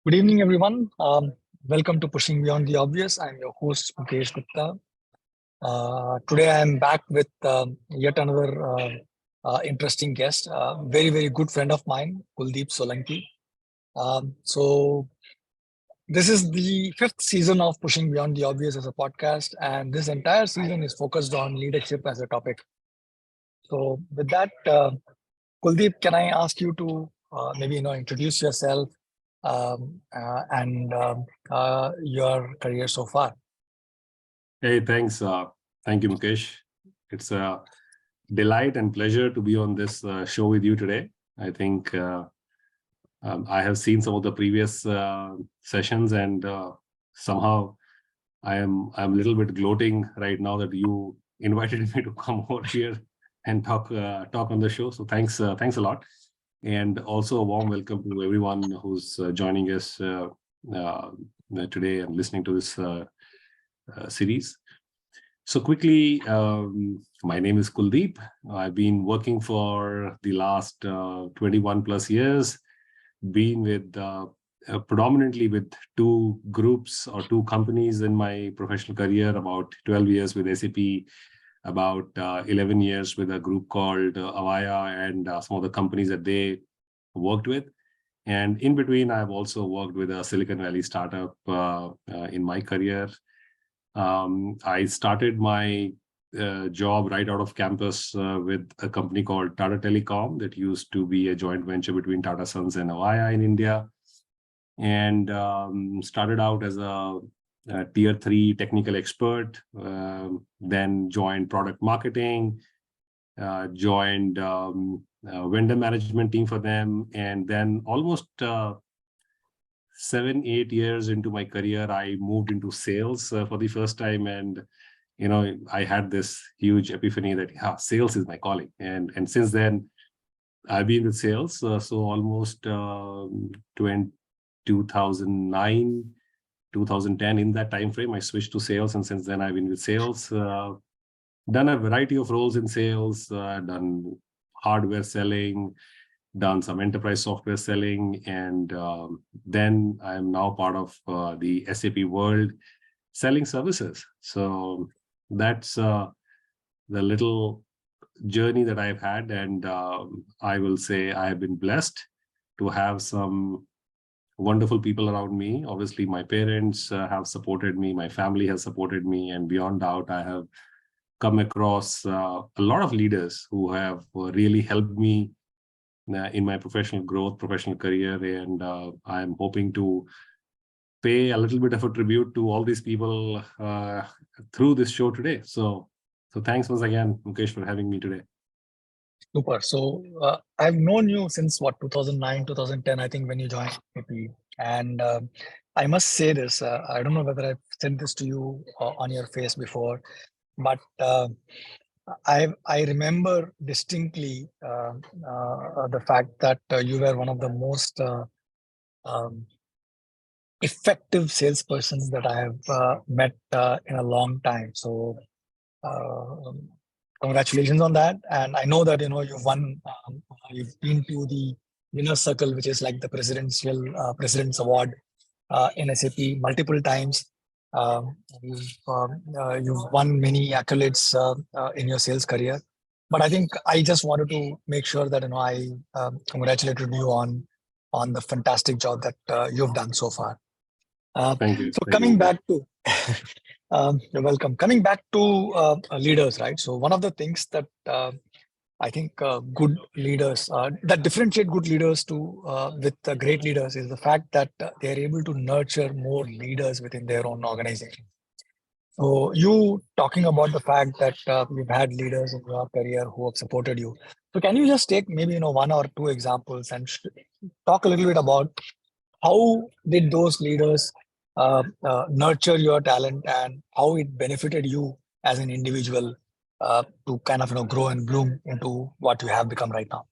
Good evening, everyone. Welcome to Pushing Beyond the Obvious. I'm your host, Mukesh Gupta. Today, I'm back with yet another interesting guest, very good friend of mine, Kuldeep Solanki. So, this is the fifth season of Pushing Beyond the Obvious as a podcast, and this entire season is focused on leadership as a topic. So, with that, Kuldeep, can I ask you to maybe introduce yourself and your career so far? Hey, thanks. Thank you, Mukesh. It's a delight and pleasure to be on this show with you today. I think I have seen some of the previous sessions, and somehow I'm a little bit gloating right now that you invited me to come over here and talk on the show. So thanks a lot, and also a warm welcome to everyone who's joining us today and listening to this series. So quickly, my name is Kuldeep. I've been working for the last 21 plus years, been with predominantly with two groups or two companies in my professional career, about 12 years with SAP, about 11 years with a group called Avaya and some of the companies that they worked with. And in between, I've also worked with a Silicon Valley startup in my career. I started my job right out of campus with a company called Tata Telecom that used to be a joint venture between Tata Sons and Avaya in India, and started out as a tier 3 technical expert, then joined product marketing, joined vendor management team for them, and then almost 7-8 years into my career, I moved into sales for the first time. And, I had this huge epiphany that, sales is my calling. And since then, I've been with sales. So almost 2009, 2010, in that time frame, I switched to sales. And since then, I've been with sales, done a variety of roles in sales, done hardware selling, done some enterprise software selling, and then I'm now part of the SAP world selling services. So that's the little journey that I've had, and I will say I've been blessed to have some wonderful people around me. Obviously, my parents have supported me, my family has supported me, and beyond doubt, I have come across a lot of leaders who have really helped me in my professional growth, professional career, and I'm hoping to pay a little bit of a tribute to all these people through this show today. So thanks once again, Mukesh, for having me today. Super. So I've known you since 2009, 2010, I think, when you joined AP. And I must say this, I don't know whether I've said this to you on your face before, but I remember distinctly the fact that you were one of the most um, effective salespersons that I have met in a long time. So congratulations on that. And I know that you've won. You've been to the winner circle, which is like the president's award in SAP multiple times. You've won many accolades in your sales career. But I think I just wanted to make sure that I congratulated you on the fantastic job that you've done so far. Thank you. So coming back to, you're welcome. Coming back to leaders, right? So one of the things that I think good leaders that differentiate good leaders with great leaders is the fact that they are able to nurture more leaders within their own organization. So you talking about the fact that you've had leaders in your career who have supported you. So can you just take maybe one or two examples and talk a little bit about how did those leaders nurture your talent and how it benefited you as an individual to kind of grow and bloom into what you have become right now?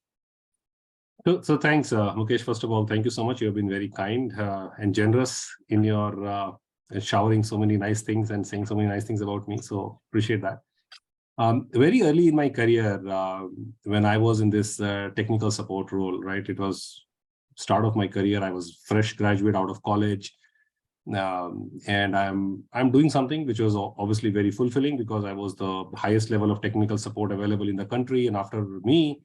So thanks, Mukesh. First of all, thank you so much. You have been very kind and generous in your showering so many nice things and saying so many nice things about me. So appreciate that. Very early in my career, when I was in this technical support role, right, it was start of my career. I was fresh graduate out of college. And I'm doing something which was obviously very fulfilling, because I was the highest level of technical support available in the country. And after me,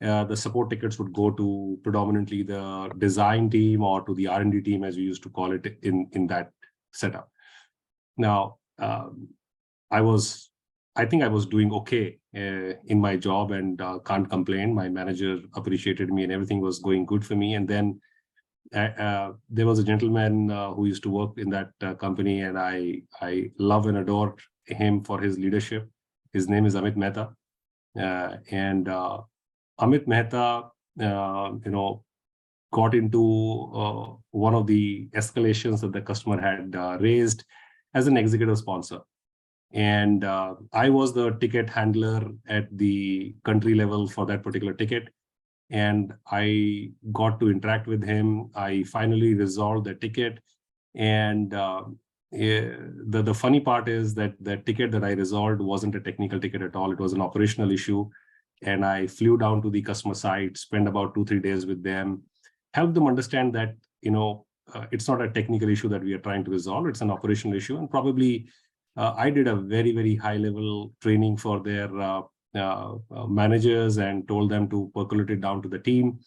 the support tickets would go to predominantly the design team or to the R&D team, as we used to call it in that setup. Now, I think I was doing okay in my job, and can't complain. My manager appreciated me and everything was going good for me. And then there was a gentleman who used to work in that company, and I love and adore him for his leadership. His name is Amit Mehta. And Amit Mehta, got into one of the escalations that the customer had raised as an executive sponsor. And I was the ticket handler at the country level for that particular ticket. And I got to interact with him. I finally resolved the ticket. And the funny part is that the ticket that I resolved wasn't a technical ticket at all. It was an operational issue. And I flew down to the customer site, spent about 2-3 days with them, helped them understand that, it's not a technical issue that we are trying to resolve. It's an operational issue. And probably I did a very, very high level training for their managers, and told them to percolate it down to the team,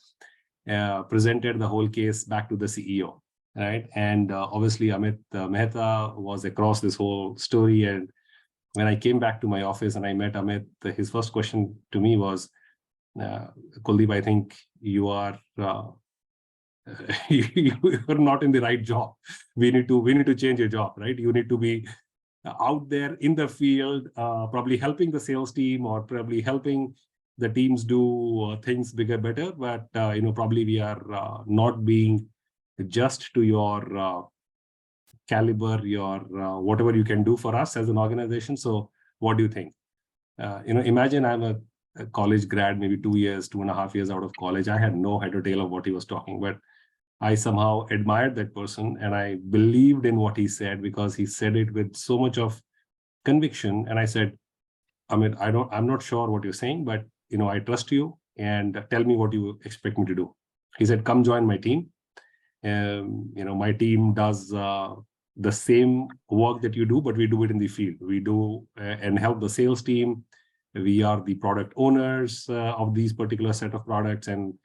presented the whole case back to the CEO, right? And obviously Amit Mehta was across this whole story. And when I came back to my office and I met Amit, his first question to me was, Kuldeep, I think you are you're not in the right job. We need to change your job, right? You need to be out there in the field, probably helping the sales team, or probably helping the teams do things bigger, better. But probably we are not being just to your caliber, your whatever you can do for us as an organization. So what do you think? Imagine I'm a college grad, maybe 2.5 years out of college. I had no head or tail of what he was talking, but I somehow admired that person, and I believed in what he said, because he said it with so much of conviction. And I said, Amit, I'm not sure what you're saying, but I trust you, and tell me what you expect me to do. He said, come join my team. My team does the same work that you do, but we do it in the field. We do and help the sales team. We are the product owners of these particular set of products, and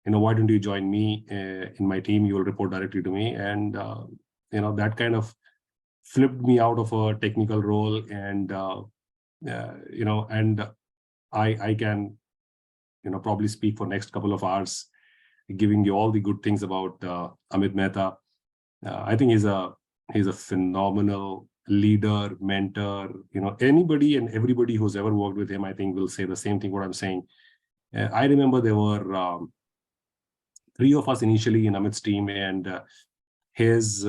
why don't you join me in my team? You will report directly to me. And that kind of flipped me out of a technical role. And and I can probably speak for next couple of hours, giving you all the good things about Amit Mehta. I think he's a phenomenal leader, mentor. Anybody and everybody who's ever worked with him, I think, will say the same thing what I'm saying. I remember there were 3 of us initially in Amit's team, and his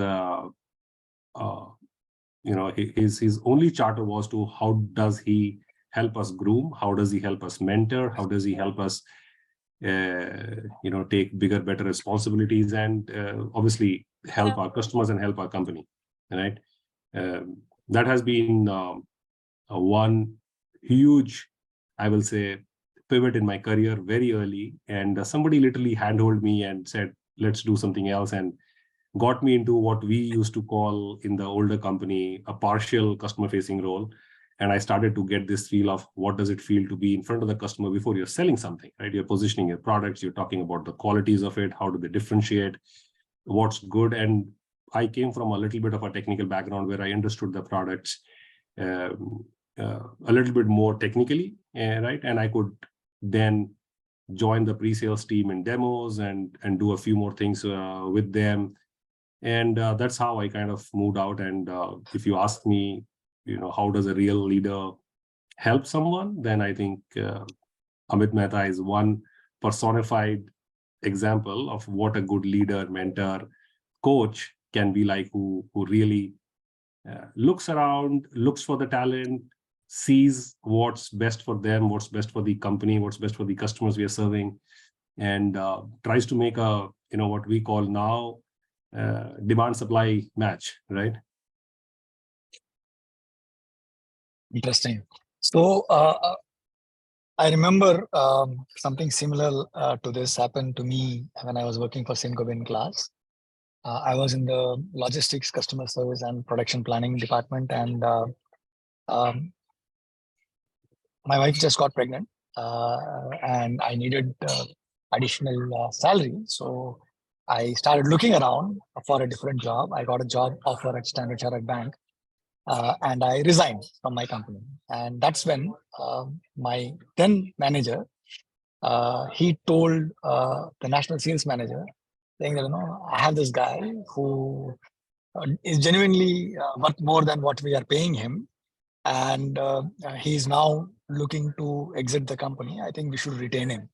only charter was to how does he help us groom, how does he help us mentor, how does he help us take bigger, better responsibilities, and obviously help our customers and help our company, right? That has been one huge, I will say, pivot in my career very early. And somebody literally handhold me and said, let's do something else, and got me into what we used to call in the older company a partial customer facing role. And I started to get this feel of what does it feel to be in front of the customer before you're selling something, right? You're positioning your products, you're talking about the qualities of it, how do they differentiate, what's good. And I came from a little bit of a technical background where I understood the products a little bit more technically, right? And I could then join the pre-sales team in demos and do a few more things with them. And that's how I kind of moved out. And if you ask me, how does a real leader help someone, then I think Amit Mehta is one personified example of what a good leader, mentor, coach can be like, who really looks around, looks for the talent, sees what's best for them, what's best for the company, what's best for the customers we are serving, and tries to make a, what we call now demand supply match, right? Interesting. So I remember something similar to this happened to me when I was working for Saint-Gobain Glass. I was in the logistics, customer service, and production planning department, and um, my wife just got pregnant, and I needed additional salary. So I started looking around for a different job. I got a job offer at Standard Chartered Bank, and I resigned from my company. And that's when my then manager, he told the national sales manager, saying that, I have this guy who is genuinely worth more than what we are paying him, and he's now looking to exit the company. I think we should retain him.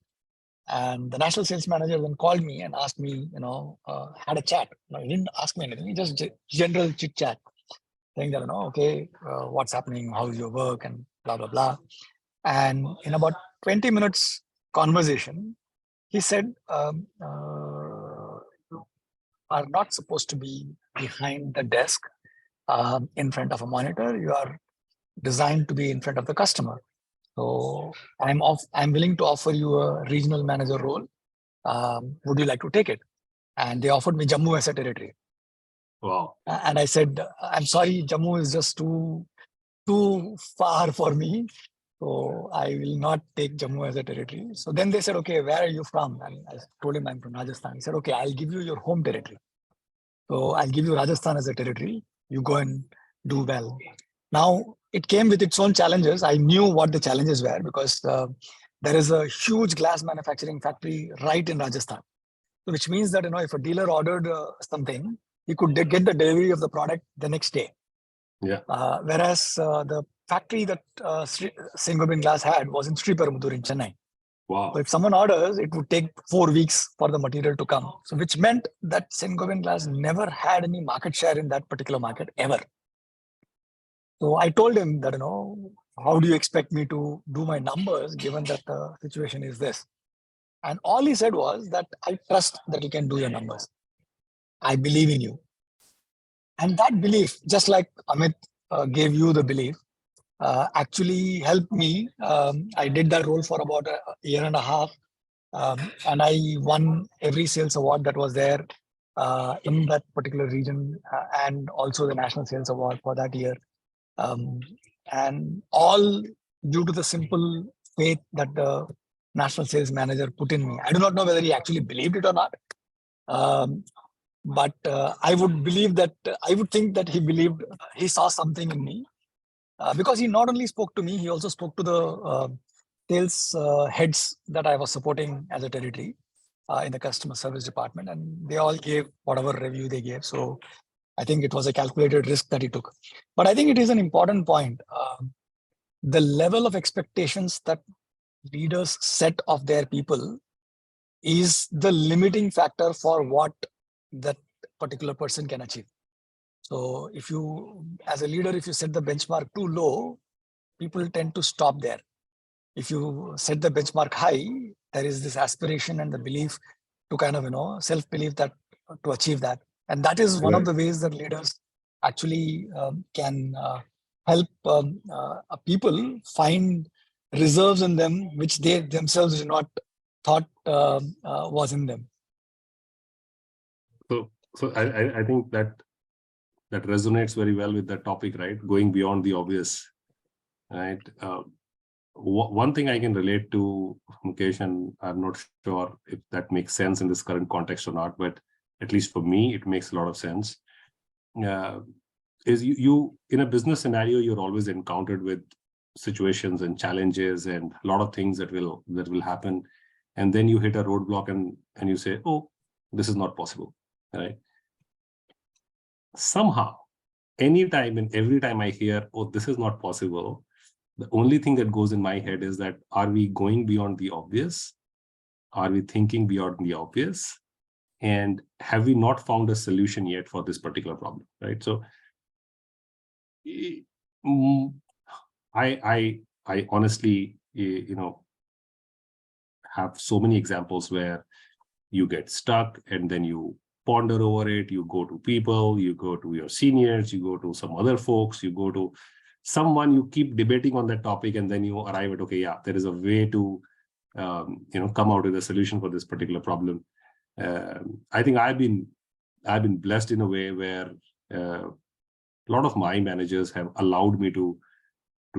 And the national sales manager then called me and asked me, had a chat. No, he didn't ask me anything. He just general chit chat, saying that, okay, what's happening? How's your work? And blah, blah, blah. And in about 20 minutes conversation, he said, you are not supposed to be behind the desk in front of a monitor. You are designed to be in front of the customer. So I'm willing to offer you a regional manager role. Would you like to take it? And they offered me Jammu as a territory. Wow. And I said, I'm sorry, Jammu is just too far for me. So I will not take Jammu as a territory. So then they said, okay, where are you from? And I told him I'm from Rajasthan. He said, okay, I'll give you your home territory. So I'll give you Rajasthan as a territory. You go and do well. Now, it came with its own challenges. I knew what the challenges were because there is a huge glass manufacturing factory right in Rajasthan, which means that, if a dealer ordered something, he could get the delivery of the product the next day. Yeah. Whereas the factory that Saint-Gobain Glass had was in Sriperumbudur in Chennai. Wow. So if someone orders, it would take 4 weeks for the material to come. So which meant that Saint-Gobain Glass never had any market share in that particular market ever. So I told him that, how do you expect me to do my numbers given that the situation is this? And all he said was that I trust that you can do your numbers. I believe in you. And that belief, just like Amit gave you the belief, actually helped me. I did that role for about a year and a half. And I won every sales award that was there in that particular region, and also the national sales award for that year. And all due to the simple faith that the national sales manager put in me. I do not know whether he actually believed it or not. But I would believe that, I would think that he saw something in me, because he not only spoke to me, he also spoke to the sales heads that I was supporting as a territory in the customer service department, and they all gave whatever review they gave. So I think it was a calculated risk that he took. But I think it is an important point. The level of expectations that leaders set of their people is the limiting factor for what that particular person can achieve. So if you, as a leader, if you set the benchmark too low, people tend to stop there. If you set the benchmark high, there is this aspiration and the belief to kind of, self-belief that to achieve that. And that is one of the ways that leaders actually can help people find reserves in them, which they themselves do not thought was in them. So I think that resonates very well with that topic, right? Going beyond the obvious, right? One thing I can relate to, Mukesh, and I'm not sure if that makes sense in this current context or not, but at least for me, it makes a lot of sense. Is you in a business scenario, you're always encountered with situations and challenges and a lot of things that will happen, and then you hit a roadblock and you say, oh, this is not possible, right? Somehow, anytime and every time I hear, oh, this is not possible, the only thing that goes in my head is that, are we going beyond the obvious? Are we thinking beyond the obvious? And have we not found a solution yet for this particular problem, right? So I honestly, have so many examples where you get stuck and then you ponder over it, you go to people, you go to your seniors, you go to some other folks, you go to someone you keep debating on that topic, and then you arrive at, okay, yeah, there is a way to come out with a solution for this particular problem. I think I've been blessed in a way where a lot of my managers have allowed me to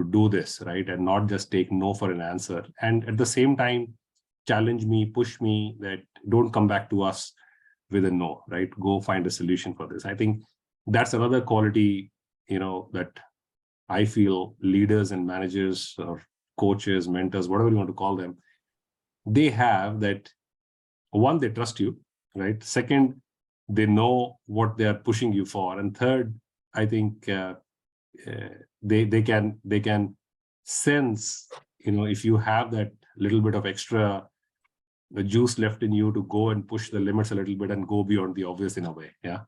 do this, right, and not just take no for an answer, and at the same time challenge me, push me that don't come back to us with a no, right, go find a solution for this. I think that's another quality, that I feel leaders and managers or coaches, mentors, whatever you want to call them, they have. That one, they trust you, right? Second, they know what they are pushing you for, and third, I think they can sense, if you have that little bit of extra the juice left in you to go and push the limits a little bit and go beyond the obvious in a way. Yeah.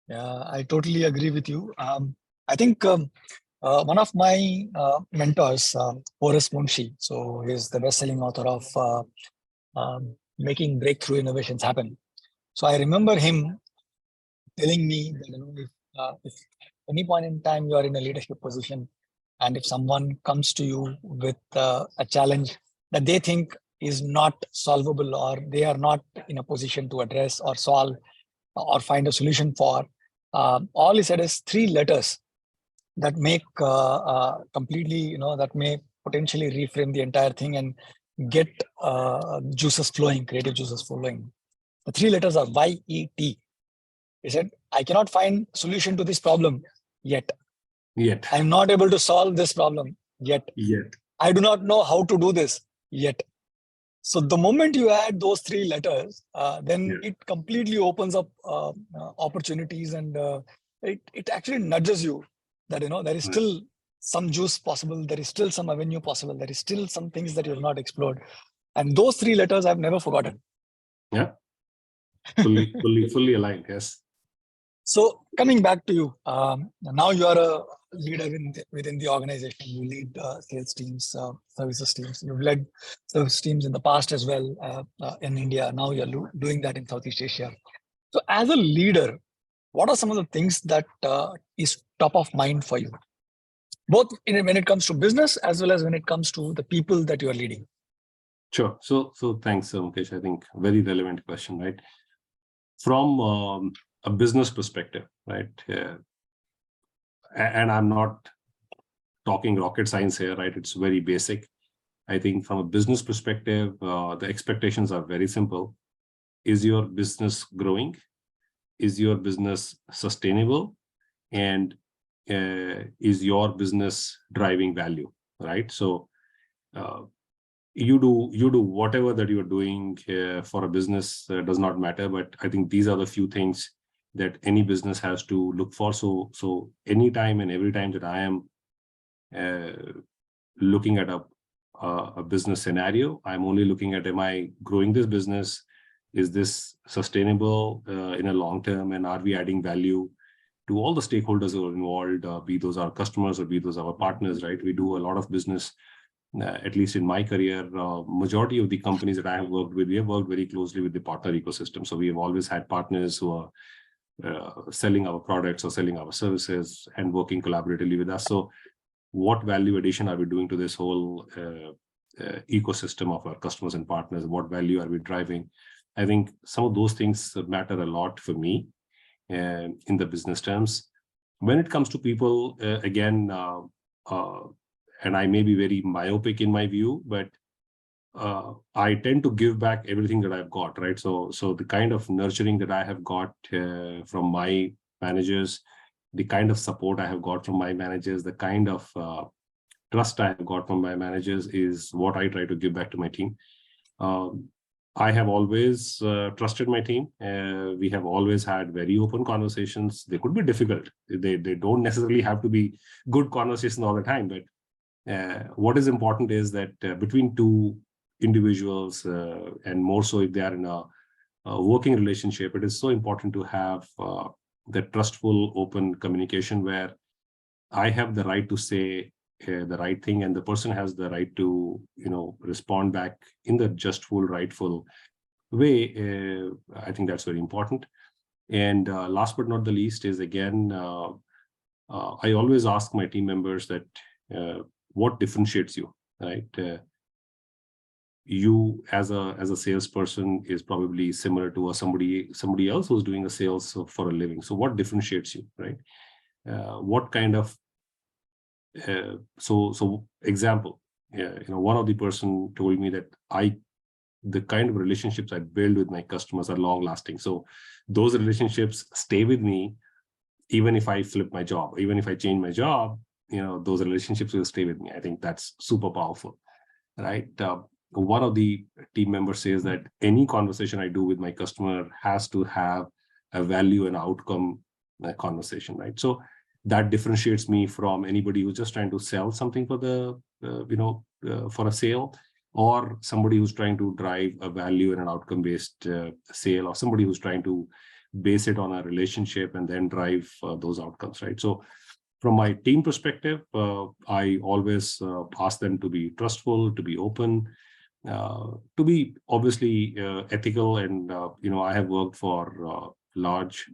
Yeah, I totally agree with you. I think one of my mentors, Boris Munshi, so he's the best-selling author of Making Breakthrough Innovations Happen. So I remember him telling me that if any point in time you are in a leadership position, and if someone comes to you with a challenge that they think is not solvable, or they are not in a position to address or solve or find a solution for, all he said is 3 letters that make completely, that may potentially reframe the entire thing and get juices flowing, creative juices flowing. The 3 letters are YET. He said, I cannot find solution to this problem yet. I'm not able to solve this problem yet. I do not know how to do this yet. So the moment you add those 3 letters, then it completely opens up opportunities, and it actually nudges you that, there is still some juice possible. There is still some avenue possible. There is still some things that you have not explored. And those 3 letters I've never forgotten. Yeah. Fully aligned. Yes. So coming back to you, now you are a leader within the organization. You lead sales teams, services teams. You've led service teams in the past as well in India. Now you're doing that in Southeast Asia. So as a leader, what are some of the things that is top of mind for you, both when it comes to business as well as when it comes to the people that you are leading? Sure. So thanks, Mukesh. I think very relevant question, right? From a business perspective, right? And I'm not talking rocket science here, right? It's very basic. I think from a business perspective, the expectations are very simple. Is your business growing? Is your business sustainable? And is your business driving value, right? So you do whatever that you're doing for a business, does not matter. But I think these are the few things that any business has to look for. So anytime and every time that I am looking at a business scenario, I'm only looking at, am I growing this business? Is this sustainable in a long term? And are we adding value to all the stakeholders who are involved, be those our customers or be those our partners, right? We do a lot of business, at least in my career, majority of the companies that I have worked with, we have worked very closely with the partner ecosystem. So we have always had partners who are selling our products or selling our services and working collaboratively with us. So what value addition are we doing to this whole ecosystem of our customers and partners? What value are we driving? I think some of those things matter a lot for me in the business terms. When it comes to people, again, and I may be very myopic in my view, but I tend to give back everything that I've got, right? So the kind of nurturing that I have got from my managers, the kind of support I have got from my managers, the kind of trust I have got from my managers is what I try to give back to my team. I have always trusted my team. We have always had very open conversations. They could be difficult. They don't necessarily have to be good conversations all the time, but what is important is that between two individuals, and more so if they are in a working relationship, it is so important to have that trustful, open communication where I have the right to say the right thing, and the person has the right to, respond back in the justful, rightful way. I think that's very important. And last but not the least is, again, I always ask my team members that what differentiates you, right? You as a salesperson is probably similar to somebody else who's doing a sales for a living. So what differentiates you, right? What kind of so example, one of the person told me that the kind of relationships I build with my customers are long lasting. So those relationships stay with me even if I flip my job, even if I change my job, those relationships will stay with me. I think that's super powerful, right? One of the team members says that any conversation I do with my customer has to have a value and outcome conversation, right? So that differentiates me from anybody who's just trying to sell something for the for a sale, or somebody who's trying to drive a value and an outcome based sale, or somebody who's trying to base it on a relationship and then drive those outcomes, right? So from my team perspective, I always ask them to be trustful, to be open, to be obviously ethical. And, I have worked for large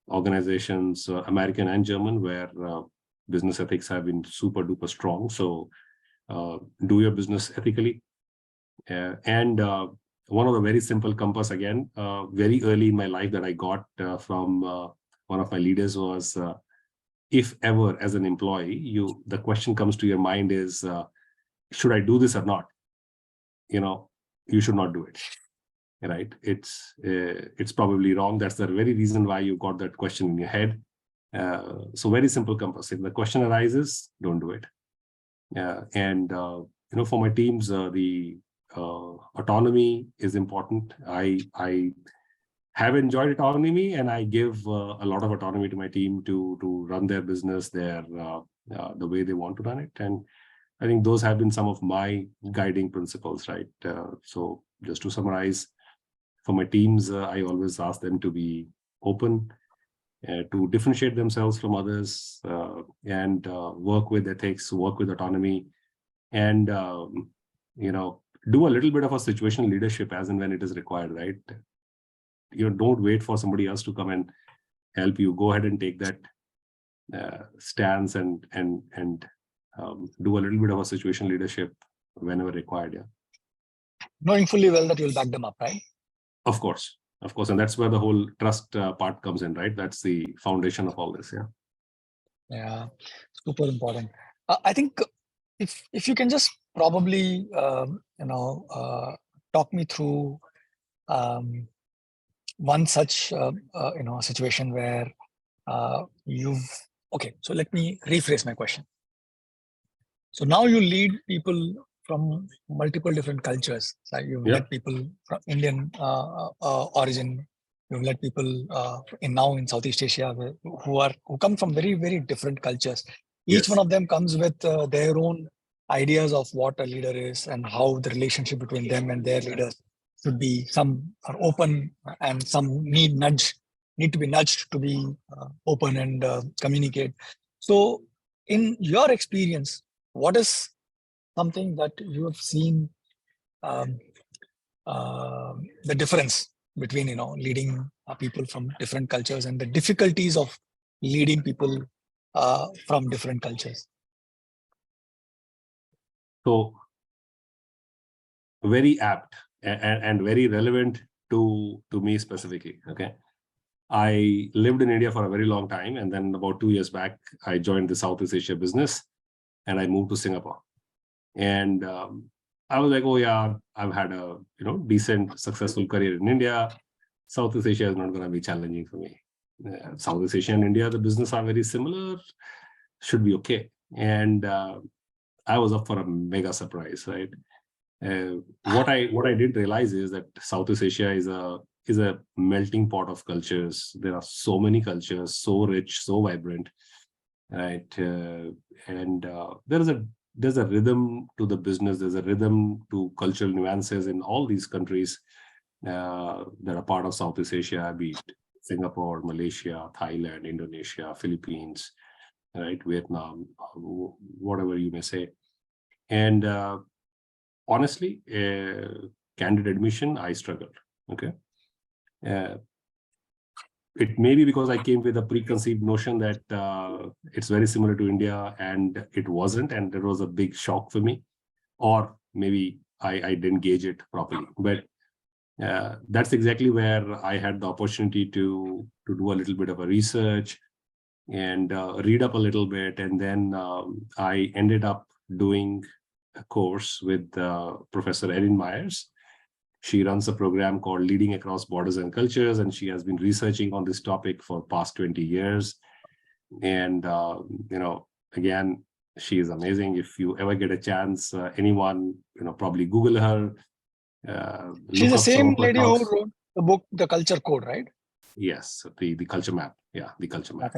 organizations, American and German, where business ethics have been super duper strong. So do your business ethically. And one of the very simple compass, again, very early in my life that I got from one of my leaders was, if ever as an employee, the question comes to your mind is, should I do this or not? You should not do it, right? It's probably wrong. That's the very reason why you got that question in your head. So very simple compass. If the question arises, don't do it. And for my teams, the autonomy is important. I have enjoyed autonomy, and I give a lot of autonomy to my team to run their business the way they want to run it. And I think those have been some of my guiding principles, right? So just to summarize, for my teams, I always ask them to be open, to differentiate themselves from others, and work with ethics, work with autonomy, and do a little bit of a situational leadership as and when it is required, right? Don't wait for somebody else to come and help you. Go ahead and take that stance and do a little bit of a situational leadership whenever required. Yeah. Knowing fully well that you'll back them up, right? Of course, and that's where the whole trust part comes in, right? That's the foundation of all this. Yeah, super important. I think if you can just probably talk me through one such situation where so let me rephrase my question. So now you lead people from multiple different cultures. So you've led people from Indian origin. You've led people in Southeast Asia who come from very, very different cultures. Each one of them comes with their own ideas of what a leader is and how the relationship between them and their leaders should be. Some are open and some need to be nudged to be open and communicate. So in your experience, what is something that you have seen the difference between leading people from different cultures and the difficulties of leading people from different cultures? So very apt and very relevant to me specifically. Okay. I lived in India for a very long time, and then about 2 years back, I joined the Southeast Asia business, and I moved to Singapore. And I was like, oh yeah, I've had a decent, successful career in India. Southeast Asia is not going to be challenging for me. Southeast Asia and India, the business are very similar, should be okay. And I was up for a mega surprise, right? What I didn't realize is that Southeast Asia is a melting pot of cultures. There are so many cultures, so rich, so vibrant, right? And there's a rhythm to the business. There's a rhythm to cultural nuances in all these countries that are part of Southeast Asia, be it Singapore, Malaysia, Thailand, Indonesia, Philippines, right? Vietnam, whatever you may say. And honestly, candid admission, I struggled. Okay. it may be because I came with a preconceived notion that it's very similar to India, and it wasn't, and that was a big shock for me. Or maybe I didn't gauge it properly. But that's exactly where I had the opportunity to do a little bit of a research and read up a little bit. And then I ended up doing a course with Professor Erin Myers. She runs a program called Leading Across Borders and Cultures, and she has been researching on this topic for past 20 years. And, again, she is amazing. If you ever get a chance, anyone, probably Google her. She's the Look up some same of her lady who talks. wrote the book, The Culture Code, right? Yes, the culture map. Yeah, the culture map.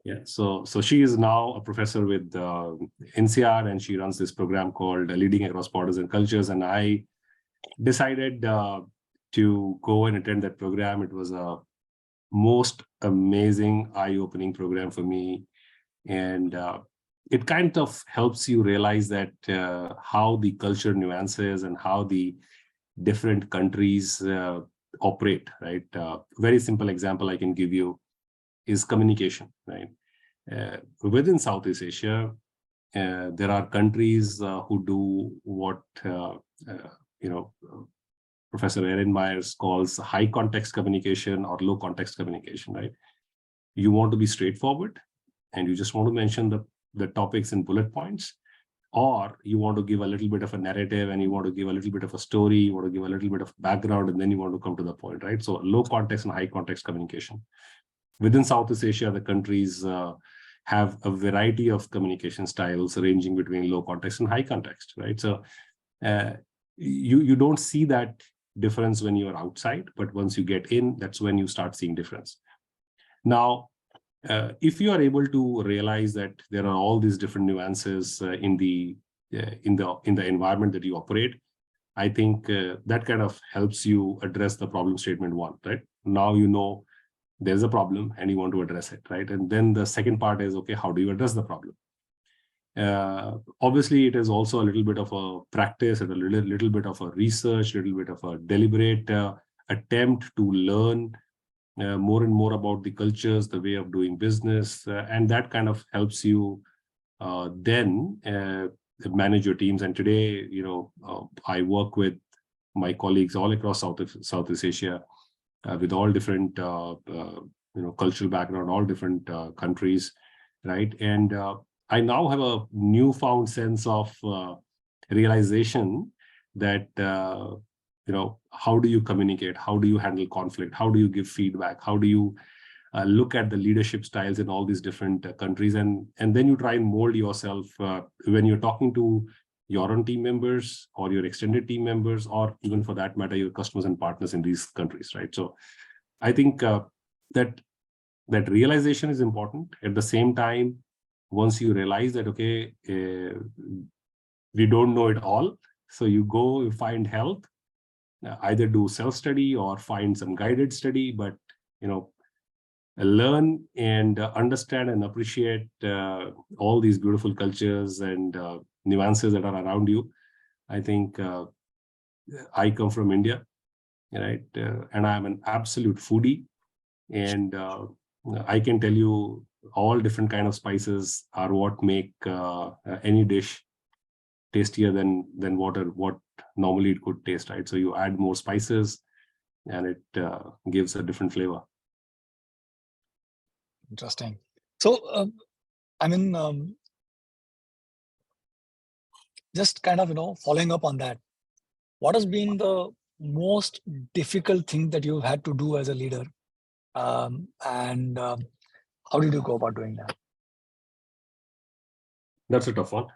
Yeah. So she is now a professor with NCR, and she runs this program called Leading Across Borders and Cultures. And I decided to go and attend that program. It was a most amazing, eye-opening program for me. And it kind of helps you realize that how the culture nuances and how the different countries operate, right? Very simple example I can give you is communication, right? Within Southeast Asia, there are countries who do what Professor Erin Myers calls high context communication or low context communication, right? You want to be straightforward and you just want to mention the topics in bullet points, or you want to give a little bit of a narrative and you want to give a little bit of a story, you want to give a little bit of background, and then you want to come to the point, right? So low context and high context communication. Within Southeast Asia, the countries have a variety of communication styles ranging between low context and high context, right? So you don't see that difference when you're outside, but once you get in, that's when you start seeing difference. Now, if you are able to realize that there are all these different nuances in the environment that you operate, I think that kind of helps you address the problem statement one, right? Now you know there's a problem and you want to address it, right? And then the second part is, okay, how do you address the problem? Obviously, it is also a little bit of a practice and a little bit of a research, little bit of a deliberate attempt to learn more and more about the cultures, the way of doing business, and that kind of helps you then manage your teams. And today, I work with my colleagues all across Southeast Asia with all different cultural background, all different countries, right? And I now have a newfound sense of realization that how do you communicate? How do you handle conflict? How do you give feedback? How do you look at the leadership styles in all these different countries? And then you try and mold yourself when you're talking to your own team members or your extended team members, or even for that matter, your customers and partners in these countries, right? So I think that realization is important. At the same time, once you realize that, okay, we don't know it all, so you go, you find help, either do self-study or find some guided study, but learn and understand and appreciate all these beautiful cultures and nuances that are around you. I think I come from India, right? And I'm an absolute foodie, and I can tell you all different kind of spices are what make any dish tastier than what normally it could taste, right? So you add more spices and it gives a different flavor. Interesting. So, just kind of, following up on that, what has been the most difficult thing that you've had to do as a leader? And how did you go about doing that? That's a tough one.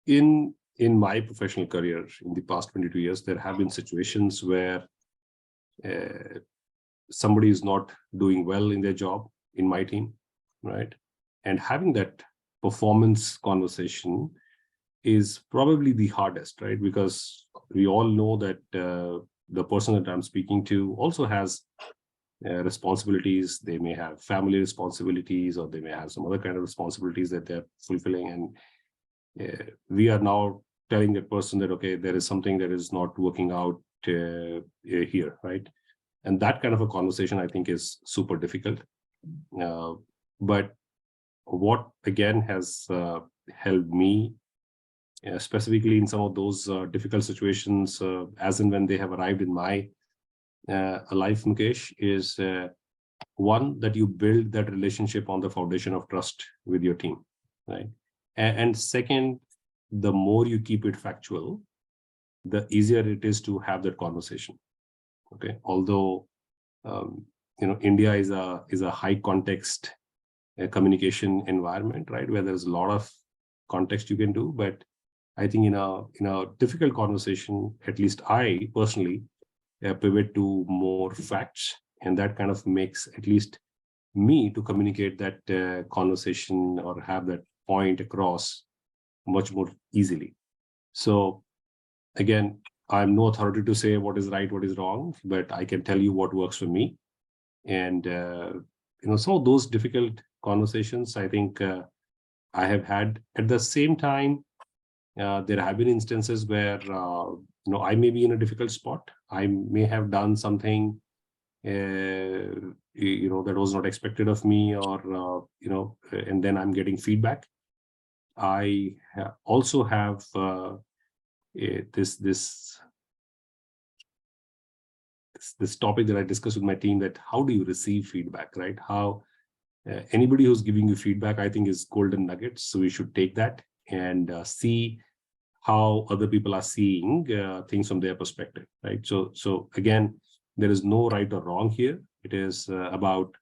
In my professional career, in the past 22 years, there have been situations where somebody is not doing well in their job in my team, right? And having that performance conversation is probably the hardest, right? Because we all know that the person that I'm speaking to also has responsibilities. They may have family responsibilities, or they may have some other kind of responsibilities that they're fulfilling. And we are now telling that person that, okay, there is something that is not working out here, right? And that kind of a conversation, I think, is super difficult. But what again has helped me, specifically in some of those difficult situations, as and when they have arrived in my life, Mukesh, is one, that you build that relationship on the foundation of trust with your team, right? And second, the more you keep it factual, the easier it is to have that conversation. Okay, although India is a high context communication environment, right, where there's a lot of context you can do, but I think in a difficult conversation, at least I personally pivot to more facts, and that kind of makes at least me to communicate that conversation or have that point across much more easily. So again, I'm no authority to say what is right, what is wrong, but I can tell you what works for me. And some of those difficult conversations, I think I have had. At the same time, there have been instances where I may be in a difficult spot. I may have done something that was not expected of me, or and then I'm getting feedback. I also have this topic that I discussed with my team, that how do you receive feedback, right? How anybody who's giving you feedback, I think, is golden nuggets. So we should take that and see how other people are seeing things from their perspective, right? So again, there is no right or wrong here. It is about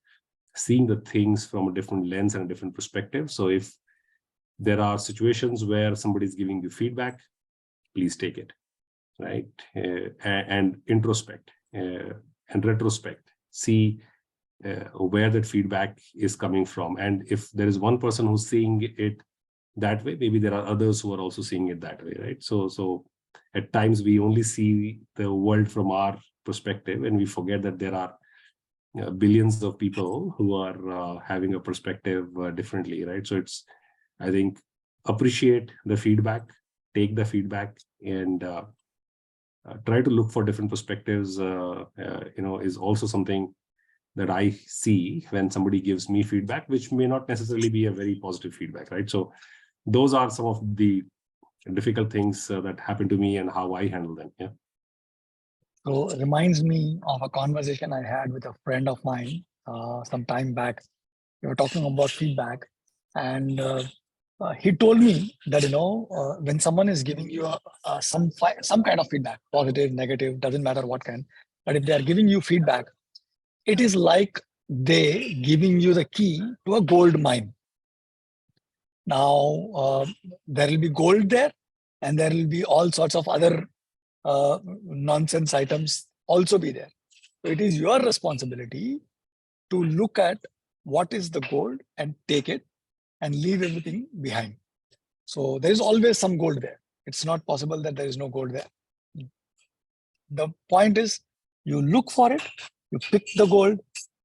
seeing the things from a different lens and a different perspective. So if there are situations where somebody is giving you feedback, please take it, right? And introspect and retrospect, see where that feedback is coming from. And if there is one person who's seeing it that way, maybe there are others who are also seeing it that way, right? So at times we only see the world from our perspective, and we forget that there are billions of people who are having a perspective differently, right? So it's, I think, appreciate the feedback, take the feedback, and try to look for different perspectives, is also something that I see when somebody gives me feedback, which may not necessarily be a very positive feedback, right? So those are some of the difficult things that happen to me and how I handle them. Yeah. So it reminds me of a conversation I had with a friend of mine some time back. We were talking about feedback, and he told me that when someone is giving you some kind of feedback, positive, negative, doesn't matter what kind, but if they are giving you feedback, it is like they giving you the key to a gold mine. Now there will be gold there, and there will be all sorts of other nonsense items also be there. So it is your responsibility to look at what is the gold and take it and leave everything behind. So there is always some gold there. It's not possible that there is no gold there. The point is, you look for it, you pick the gold,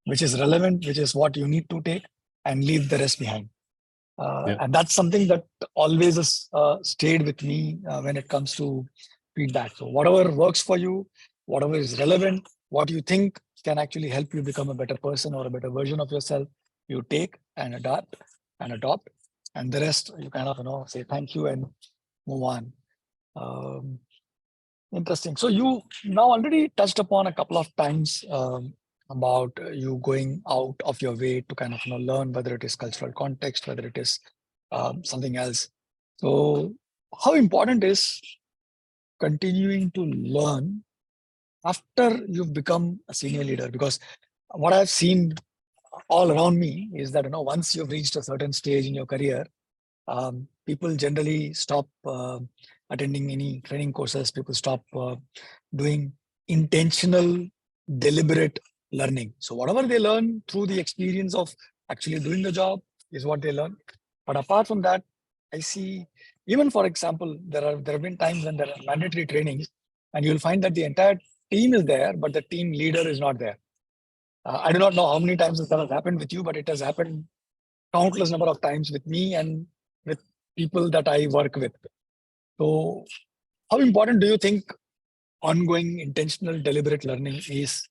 which is relevant, which is what you need to take, and leave the rest behind. And that's something that always has stayed with me when it comes to feedback. So whatever works for you, whatever is relevant, what you think can actually help you become a better person or a better version of yourself, you take and adopt, and the rest you kind of say thank you and move on. Interesting. So you now already touched upon a couple of times about you going out of your way to kind of learn, whether it is cultural context, whether it is something else. So how important is continuing to learn after you've become a senior leader? Because what I've seen all around me is that once you've reached a certain stage in your career, people generally stop attending any training courses. People stop doing intentional, deliberate learning. So whatever they learn through the experience of actually doing the job is what they learn. But apart from that, I see, even for example, there have been times when there are mandatory trainings, and you'll find that the entire team is there, but the team leader is not there. I do not know how many times this has happened with you, but it has happened countless number of times with me and with people that I work with. So how important do you think, ongoing, intentional, deliberate learning is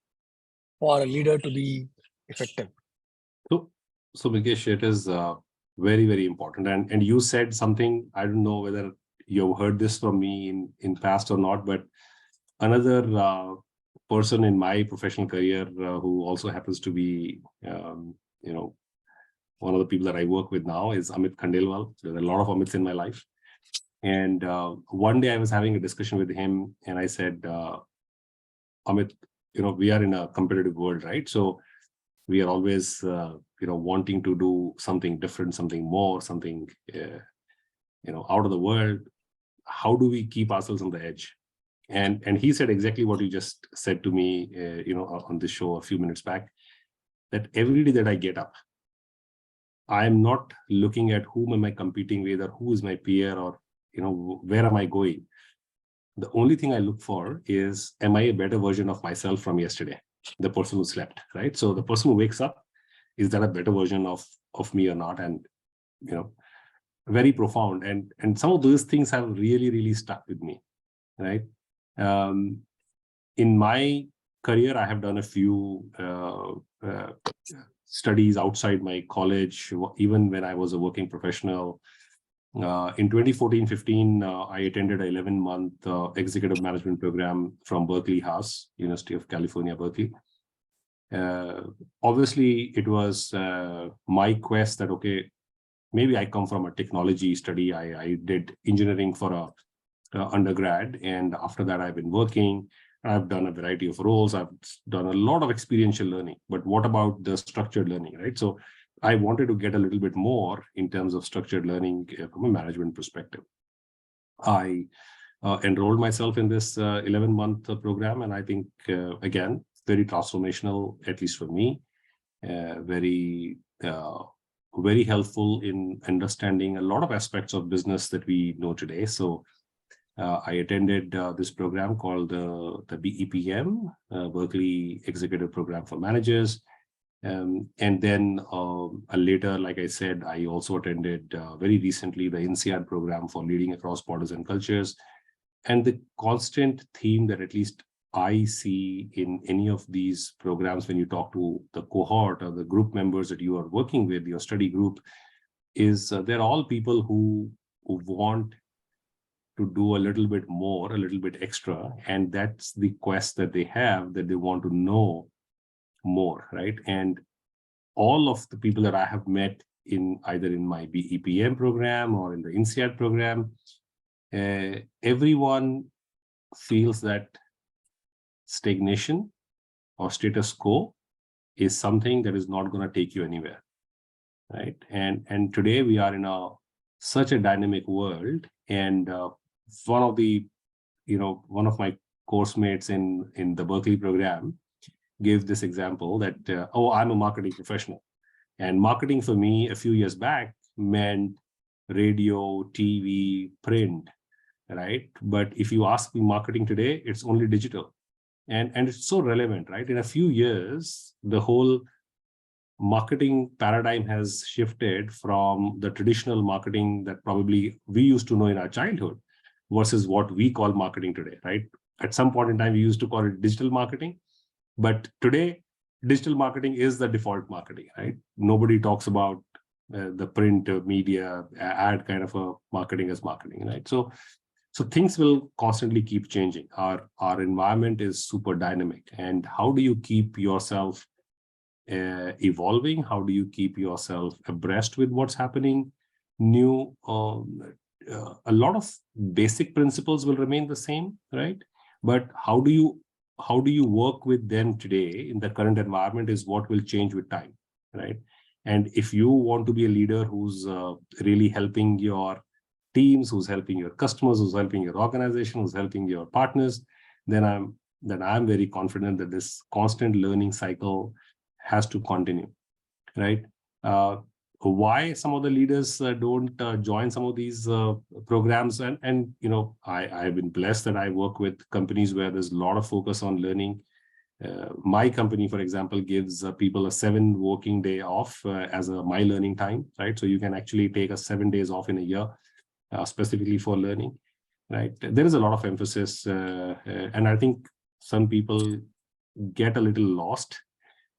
for a leader to be effective? So Mikesh, it is very, very important. And you said something, I don't know whether you've heard this from me in past or not, but another person in my professional career who also happens to be, one of the people that I work with now is Amit Khandelwal. There are a lot of Amits in my life. And one day I was having a discussion with him and I said, Amit, we are in a competitive world, right? So we are always, wanting to do something different, something more, something, out of the world. How do we keep ourselves on the edge? And he said exactly what you just said to me, on this show a few minutes back, that every day that I get up, I'm not looking at whom am I competing with or who is my peer or, where am I going? The only thing I look for is, am I a better version of myself from yesterday? The person who slept, right? So the person who wakes up, is that a better version of me or not? And, very profound. And some of those things have really, really stuck with me, right? In my career, I have done a few studies outside my college, even when I was a working professional. In 2014-15, I attended an 11-month executive management program from Berkeley Haas, University of California, Berkeley. Obviously, it was my quest that, okay, maybe I come from a technology study. I did engineering for a undergrad, and after that, I've been working. I've done a variety of roles. I've done a lot of experiential learning. But what about the structured learning, right? So I wanted to get a little bit more in terms of structured learning from a management perspective. I enrolled myself in this 11-month program, and I think, again, very transformational, at least for me, very helpful in understanding a lot of aspects of business that we know today. So I attended this program called the BEPM, Berkeley Executive Program for Managers. And then later, like I said, I also attended very recently the INSEAD program for leading across borders and cultures. And the constant theme that at least I see in any of these programs, when you talk to the cohort or the group members that you are working with, your study group, is they're all people who want to do a little bit more, a little bit extra. And that's the quest that they have, that they want to know more, right? And all of the people that I have met in either in my BEPM program or in the INSEAD program, everyone feels that stagnation or status quo is something that is not going to take you anywhere, right? And today we are in such a dynamic world, and one of my course mates in the Berkeley program gave this example that, I'm a marketing professional. And marketing for me a few years back meant radio, TV, print, right? But if you ask me marketing today, it's only digital. And it's so relevant, right? In a few years, the whole marketing paradigm has shifted from the traditional marketing that probably we used to know in our childhood versus what we call marketing today, right? At some point in time, we used to call it digital marketing. But today, digital marketing is the default marketing, right? Nobody talks about the print media ad kind of a marketing as marketing, right? So things will constantly keep changing. Our environment is super dynamic. And how do you keep yourself evolving? How do you keep yourself abreast with what's happening new? A lot of basic principles will remain the same, right? But how do you work with them today in the current environment is what will change with time, right? And if you want to be a leader who's really helping your teams, who's helping your customers, who's helping your organization, who's helping your partners, then I'm very confident that this constant learning cycle has to continue, right? Why some of the leaders don't join some of these programs, and I've been blessed that I work with companies where there's a lot of focus on learning. My company, for example, gives people a 7 working day off as a my learning time, right? So you can actually take 7 days off in a year specifically for learning. right? There is a lot of emphasis, and I think some people get a little lost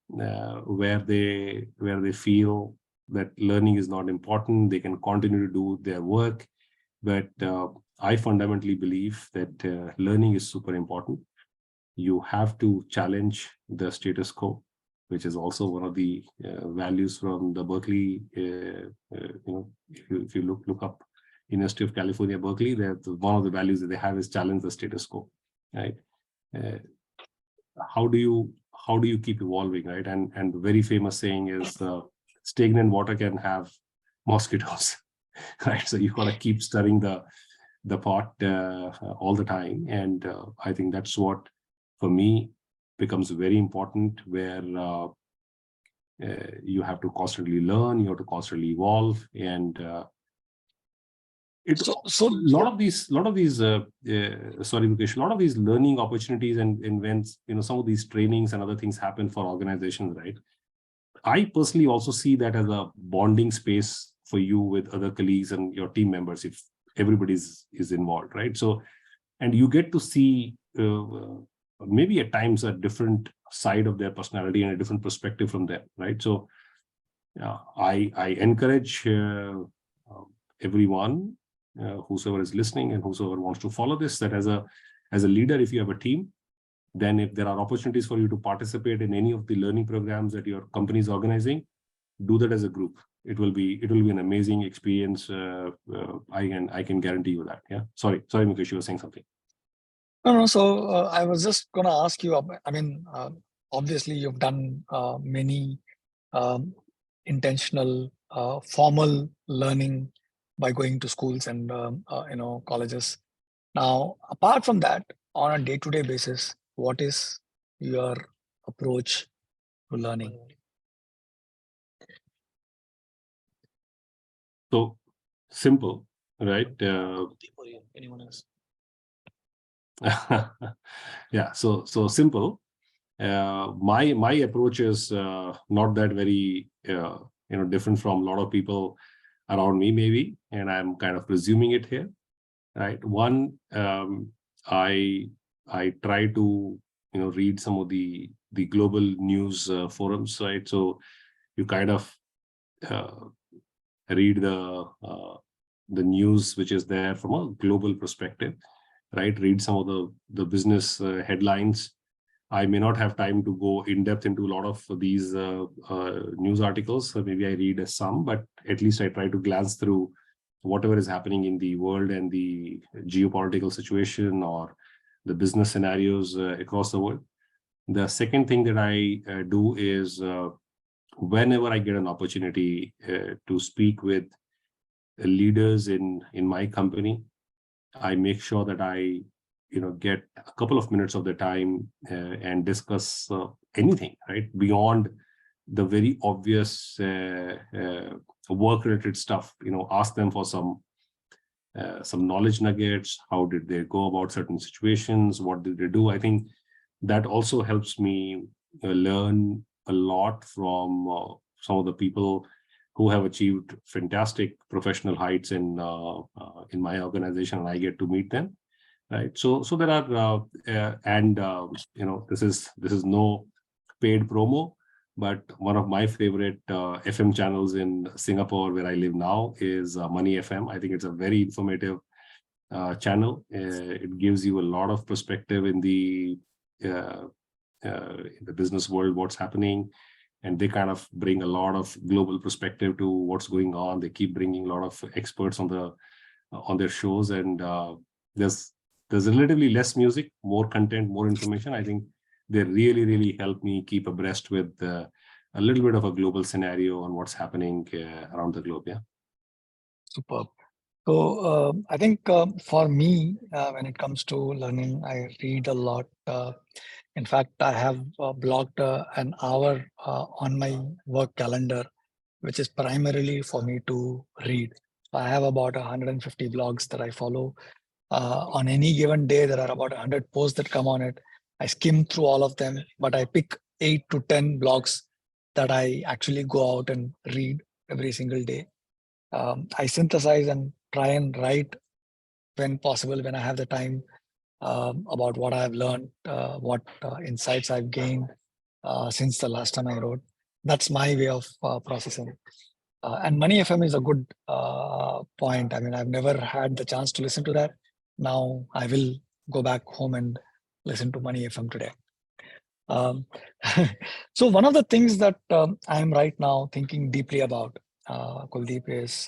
where they feel that learning is not important. They can continue to do their work, but I fundamentally believe that learning is super important. You have to challenge the status quo, which is also one of the values from the Berkeley. If you look up University of California, Berkeley, one of the values that they have is challenge the status quo, right? How do you keep evolving, right? And the very famous saying is stagnant water can have mosquitoes, right? So you got to keep stirring the pot all the time, and I think that's what for me becomes very important, where you have to constantly learn, you have to constantly evolve, and a lot of these sorry Mukesh, a lot of these learning opportunities and when some of these trainings and other things happen for organizations, right? I personally also see that as a bonding space for you with other colleagues and your team members, if everybody is involved, right? So, and you get to see maybe at times a different side of their personality and a different perspective from them, right? So I encourage everyone, whosoever is listening and whosoever wants to follow this, that as a leader, if you have a team, then if there are opportunities for you to participate in any of the learning programs that your company is organizing, do that as a group. It will be an amazing experience. I can guarantee you that. Yeah. Sorry, Mukesh, you were saying something. No. So I was just going to ask you. I mean, obviously, you've done many intentional, formal learning by going to schools and colleges. Now, apart from that, on a day-to-day basis, what is your approach to learning? So simple, right? Anyone else? Yeah. So simple. My approach is not that very different from a lot of people around me, maybe, and I'm kind of presuming it here, right? One, I try to read some of the global news forums, right? So you kind of read the news which is there from a global perspective, right? Read some of the business headlines. I may not have time to go in depth into a lot of these news articles. So maybe I read some, but at least I try to glance through whatever is happening in the world and the geopolitical situation or the business scenarios across the world. The second thing that I do is whenever I get an opportunity to speak with leaders in my company, I make sure that I get a couple of minutes of the time and discuss anything, right, beyond the very obvious work related stuff. Ask them for some knowledge nuggets. How did they go about certain situations? What did they do? I think that also helps me learn a lot from some of the people who have achieved fantastic professional heights in my organization, and I get to meet them, right? So there are this is no paid promo, but one of my favorite FM channels in Singapore, where I live now, is Money FM. I think it's a very informative channel. It gives you a lot of perspective in the business world, what's happening, and they kind of bring a lot of global perspective to what's going on. They keep bringing a lot of experts on their shows, and there's relatively less music, more content, more information. I think they really help me keep abreast with a little bit of a global scenario on what's happening around the globe. Yeah. Superb. So I think for me, when it comes to learning, I read a lot. In fact, I have blocked an hour on my work calendar, which is primarily for me to read. I have about 150 blogs that I follow. On any given day, there are about 100 posts that come on it. I skim through all of them, but I pick 8 to 10 blogs that I actually go out and read every single day. I synthesize and try and write when possible, when I have the time, about what I've learned, what insights I've gained since the last time I wrote. That's my way of processing. And Money FM is a good point. I mean, I've never had the chance to listen to that. Now I will go back home and listen to Money FM today. Um, so one of the things that I am right now thinking deeply about, Kuldeep, is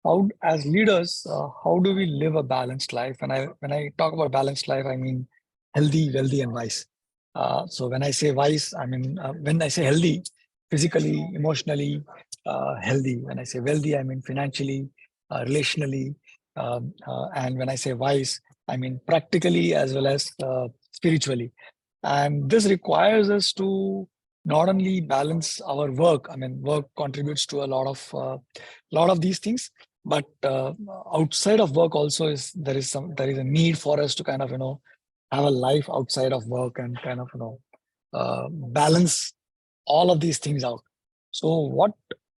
how, as leaders, how do we live a balanced life? And when I talk about balanced life, I mean healthy, wealthy, and wise. So when I say wise, I mean when I say healthy, physically, emotionally healthy. When I say wealthy, I mean financially, relationally, and when I say wise, I mean practically as well as spiritually. And this requires us to not only balance our work. I mean, work contributes to a lot of these things, but outside of work also there is a need for us to kind of have a life outside of work and kind of balance all of these things out. So what,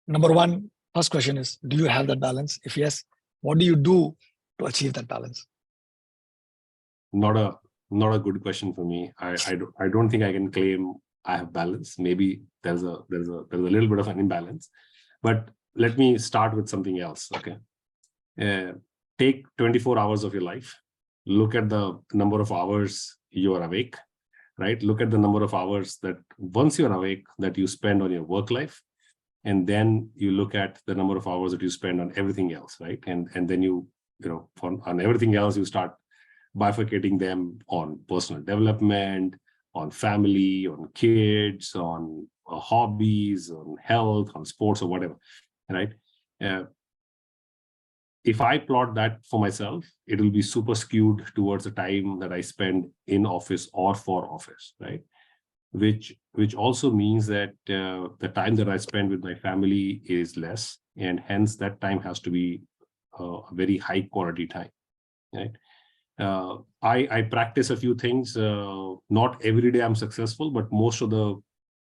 number one, first question is, do you have that balance? If yes, what do you do to achieve that balance? Not a good question for me. I don't think I can claim I have balance. Maybe there's a little bit of an imbalance, but let me start with something else. Okay, take 24 hours of your life. Look at the number of hours you are awake, right? Look at the number of hours that once you're awake that you spend on your work life, and then you look at the number of hours that you spend on everything else, right? And then on everything else you start bifurcating them on personal development, on family, on kids, on hobbies, on health, on sports, or whatever, right? If I plot that for myself, it will be super skewed towards the time that I spend in office or for office, right? Which also means that the time that I spend with my family is less, and hence that time has to be a very high quality time, right? I practice a few things. Not every day I'm successful, but most of the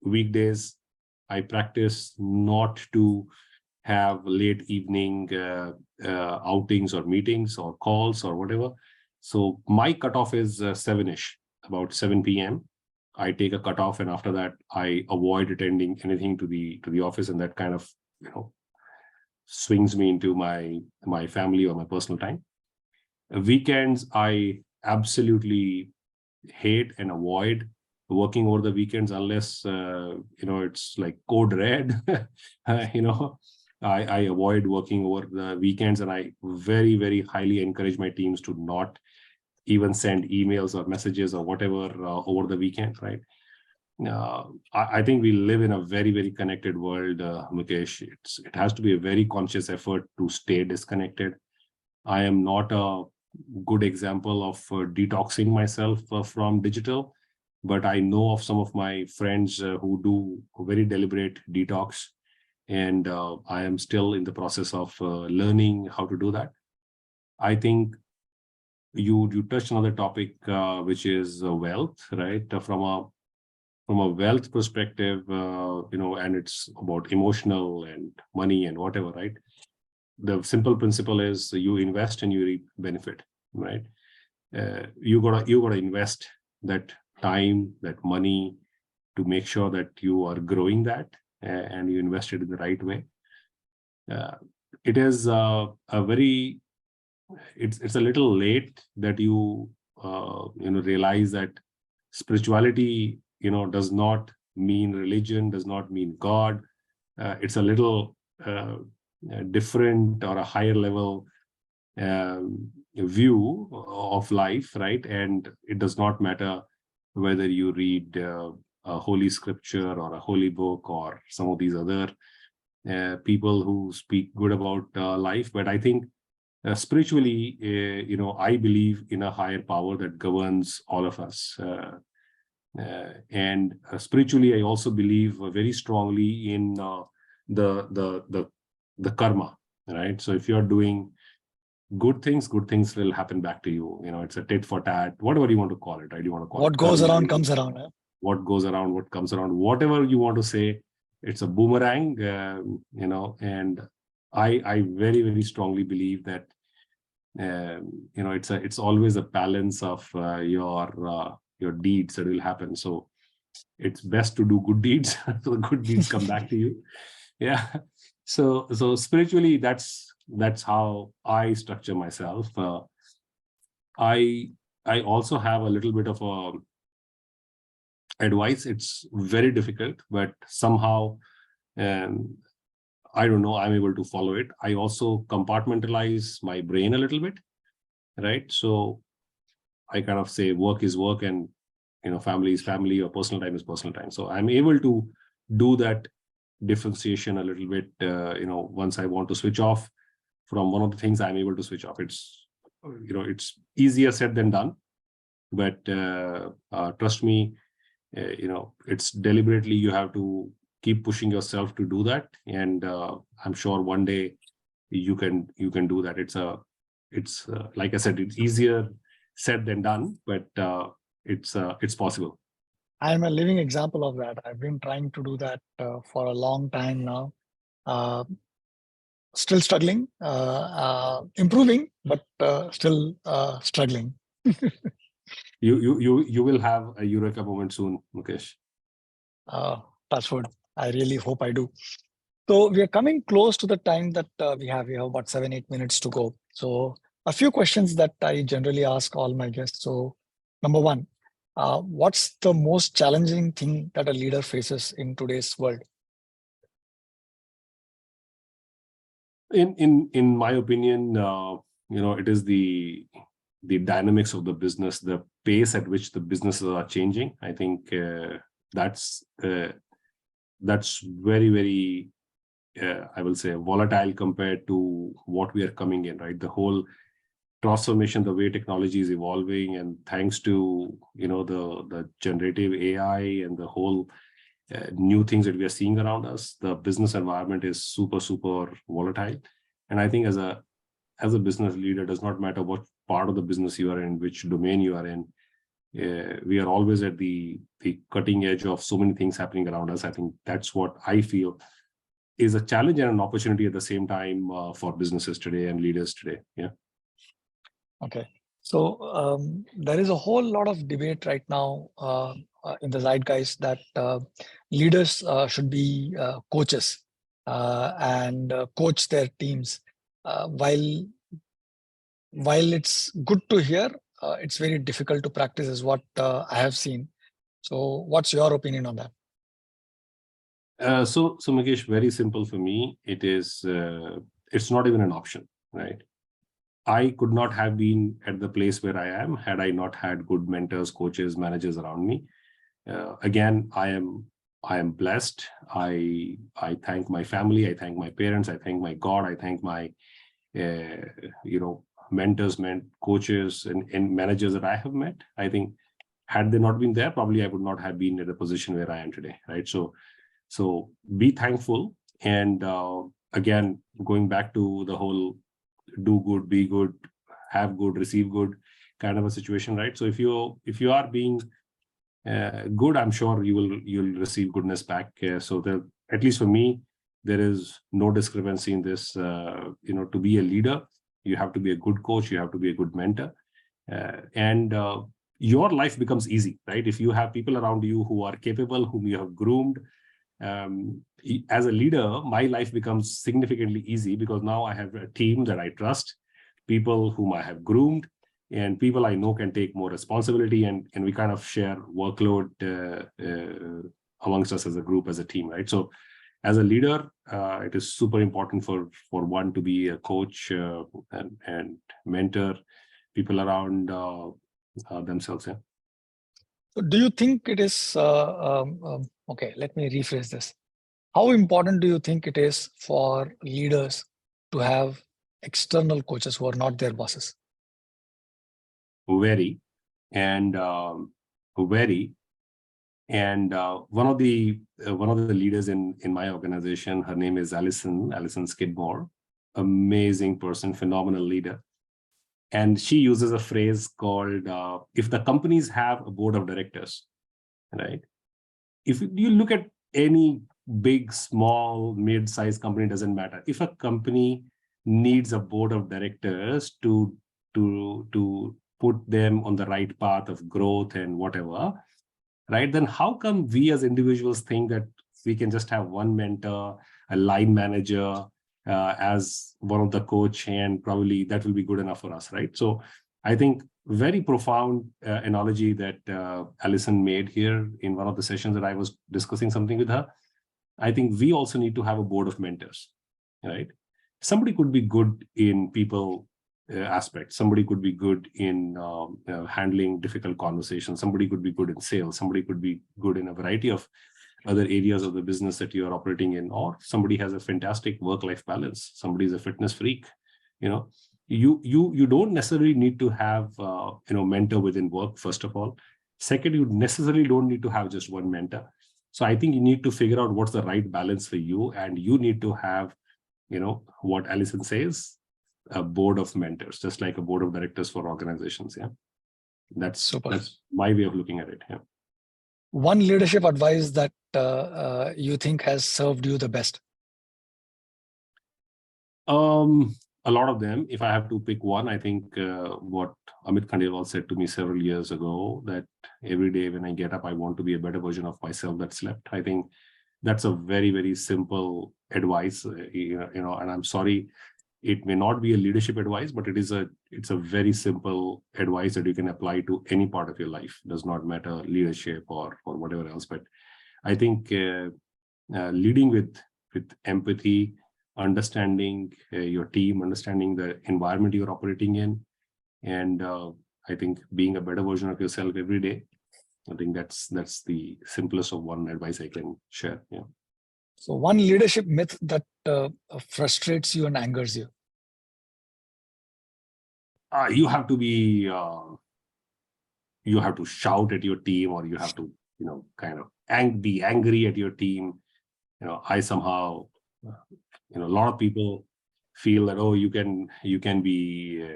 weekdays I practice not to have late evening outings or meetings or calls or whatever. So my cutoff is 7-ish, about 7 p.m. I take a cutoff, and after that I avoid attending anything to the office, and that kind of swings me into my family or my personal time. Weekends, I absolutely hate and avoid working over the weekends unless it's like code red. I avoid working over the weekends, and I very, very highly encourage my teams to not even send emails or messages or whatever over the weekend, right? I think we live in a very, very connected world, Mukesh. It has to be a very conscious effort to stay disconnected. I am not a good example of detoxing myself from digital, but I know of some of my friends who do a very deliberate detox, and I am still in the process of learning how to do that. I think you touched another topic, which is wealth, right? From a wealth perspective, and it's about emotional and money and whatever, right? The simple principle is you invest and you reap benefit, right? You gotta invest that time, that money, to make sure that you are growing that, and you invest it in the right way. It is it's a little late that you realize that spirituality does not mean religion, does not mean God. It's a little different or a higher level view of life, right? And it does not matter whether you read a holy scripture or a holy book or some of these other people who speak good about life. But I think spiritually, I believe in a higher power that governs all of us. And spiritually, I also believe very strongly in the karma, right? So if you're doing good things will happen back to you. It's a tit for tat, whatever you want to call it, right? You want to call what it goes karma, around comes around. what goes around, what comes around, whatever you want to say, it's a boomerang. And I very, very strongly believe that it's always a balance of your deeds that will happen. So it's best to do good deeds, so the good deeds come back to you. Yeah. So spiritually, that's how I structure myself. I also have a little bit of a advice. It's very difficult, but somehow, um, I don't know, I'm able to follow it. I also compartmentalize my brain a little bit, right? So I kind of say work is work, and family is family, or personal time is personal time. So I'm able to do that differentiation a little bit. Once I want to switch off from one of the things, I'm able to switch off. It's easier said than done, but trust me, it's deliberately, you have to keep pushing yourself to do that, and I'm sure one day you can do that. It's like I said, it's easier said than done, but it's possible. I'm a living example of that. I've been trying to do that for a long time now. Still struggling, improving, but still struggling. You will have a eureka moment soon, Mukesh. Touch wood. I really hope I do. So we are coming close to the time that we have. We have about 7-8 minutes to go. So a few questions that I generally ask all my guests. So number one, what's the most challenging thing that a leader faces in today's world? In my opinion, it is the dynamics of the business, the pace at which the businesses are changing. I think that's very, very, I will say, volatile compared to what we are coming in, right? The whole transformation, the way technology is evolving, and thanks to the generative AI and the whole new things that we are seeing around us, the business environment is super, super volatile. And I think as a business leader, does not matter what part of the business you are in, which domain you are in, we are always at the cutting edge of so many things happening around us. I think that's what I feel is a challenge and an opportunity at the same time for businesses today and leaders today. Yeah. Okay. So there is a whole lot of debate right now in the zeitgeist that leaders should be coaches and coach their teams. While it's good to hear, it's very difficult to practice, is what I have seen. So, what's your opinion on that? So Mukesh, very simple for me. It's not even an option, right? I could not have been at the place where I am had I not had good mentors, coaches, managers around me. Again, I am blessed. I thank my family. I thank my parents. I thank my God. I thank my mentors, coaches, and managers that I have met. I think had they not been there, probably I would not have been at the position where I am today, right? So be thankful. And again, going back to the whole do good, be good, have good, receive good kind of a situation, right? So if you are being good, I'm sure you'll receive goodness back. So at least for me, there is no discrepancy in this. To be a leader, you have to be a good coach, you have to be a good mentor, and your life becomes easy, right? If you have people around you who are capable, whom you have groomed. As a leader, my life becomes significantly easy because now I have a team that I trust, people whom I have groomed, and people I know can take more responsibility, and we kind of share workload amongst us as a group, as a team, right? So as a leader, it is super important for one to be a coach and mentor people around themselves. Yeah. So do you think it is okay? Let me rephrase this. How important do you think it is for leaders to have external coaches who are not their bosses? Very, and very. And one of the leaders in my organization, her name is Alison Skidmore, amazing person, phenomenal leader. And she uses a phrase called, if the companies have a board of directors, right? If you look at any big, small, mid-sized company, doesn't matter. If a company needs a board of directors to to put them on the right path of growth and whatever, right? Then how come we as individuals think that we can just have one mentor, a line manager as one of the coach, and probably that will be good enough for us, right? So I think very profound analogy that Alison made here in one of the sessions that I was discussing something with her. I think we also need to have a board of mentors, right? Somebody could be good in people aspects. Somebody could be good in handling difficult conversations. Somebody could be good in sales. Somebody could be good in a variety of other areas of the business that you are operating in, or somebody has a fantastic work-life balance. Somebody is a fitness freak. You don't necessarily need to have mentor within work, first of all. Second, you necessarily don't need to have just one mentor. So I think you need to figure out what's the right balance for you, and you need to have, what Alison says, a board of mentors, just like a board of directors for organizations. Yeah, that's my way of looking at it. Yeah. One leadership advice that you think has served you the best? A lot of them. If I have to pick one, I think what Amit Khandelwal said to me several years ago, that every day when I get up, I want to be a better version of myself that slept. I think that's a very, very simple advice, and I'm sorry, it may not be a leadership advice, but it's a very simple advice that you can apply to any part of your life. It does not matter leadership or whatever else. But I think leading with empathy, understanding your team, understanding the environment you're operating in, and I think being a better version of yourself every day. I think that's the simplest of one advice I can share. Yeah. So one leadership myth that frustrates you and angers you? You have to be, you have to shout at your team, or you have to, kind of be angry at your team. I somehow, a lot of people feel that, oh, you can be,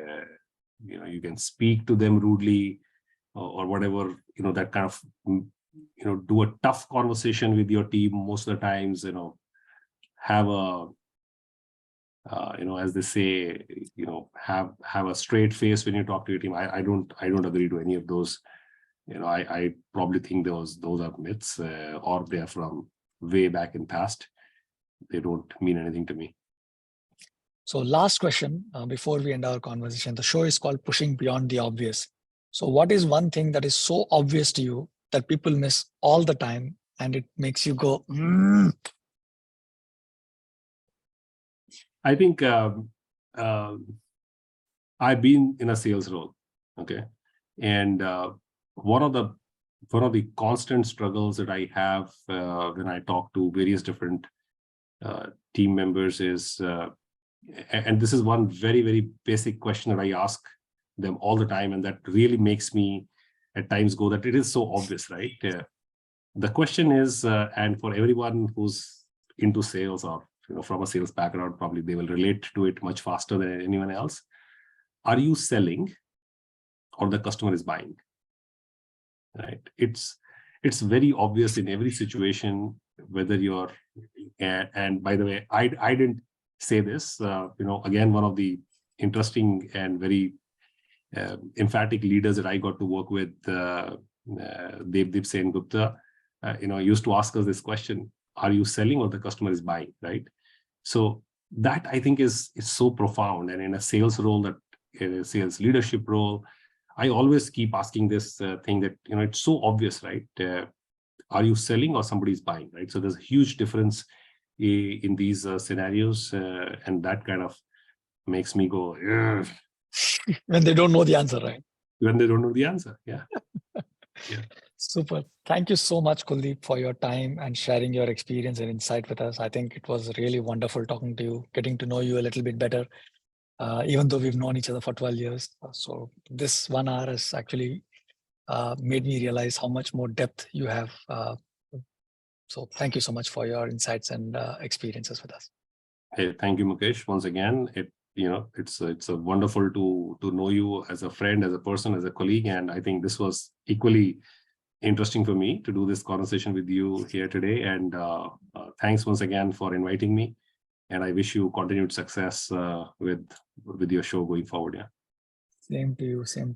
you can speak to them rudely or whatever, that kind of, do a tough conversation with your team most of the times, have a, as they say, have a straight face when you talk to your team. I don't agree to any of those. I probably think those are myths, or they are from way back in past. They don't mean anything to me. So last question before we end our conversation. The show is called Pushing Beyond the Obvious. So what is one thing that is so obvious to you that people miss all the time and it makes you go, I think I've been in a sales role, okay, and one of the constant struggles that I have when I talk to various different team members is, and this is one very, very basic question that I ask them all the time, and that really makes me at times go that it is so obvious, right? The question is, and for everyone who's into sales or from a sales background, probably they will relate to it much faster than anyone else. Are you selling, or the customer is buying? Right? It's very obvious in every situation, whether you're, and by the way, I didn't say this. Again, one of the interesting and very emphatic leaders that I got to work with, Devdeep Sen Gupta, used to ask us this question: are you selling, or the customer is buying? Right? So that, I think, is so profound. And in a sales role, that in a sales leadership role, I always keep asking this thing that, it's so obvious, right? Are you selling, or somebody's buying, right? So there's a huge difference in these scenarios, and that kind of makes me go, ugh. When they don't know the answer, right? When they don't know the answer, yeah. Yeah. Super. Thank you so much, Kuldeep, for your time and sharing your experience and insight with us. I think it was really wonderful talking to you, getting to know you a little bit better, even though we've known each other for 12 years. So this 1 hour has actually made me realize how much more depth you have. So thank you so much for your insights and experiences with us. Hey, thank you, Mukesh. Once again, it's a wonderful to know you as a friend, as a person, as a colleague, and I think this was equally interesting for me to do this conversation with you here today. And thanks once again for inviting me. And I wish you continued success with your show going forward. Yeah. Same to you. Same to you.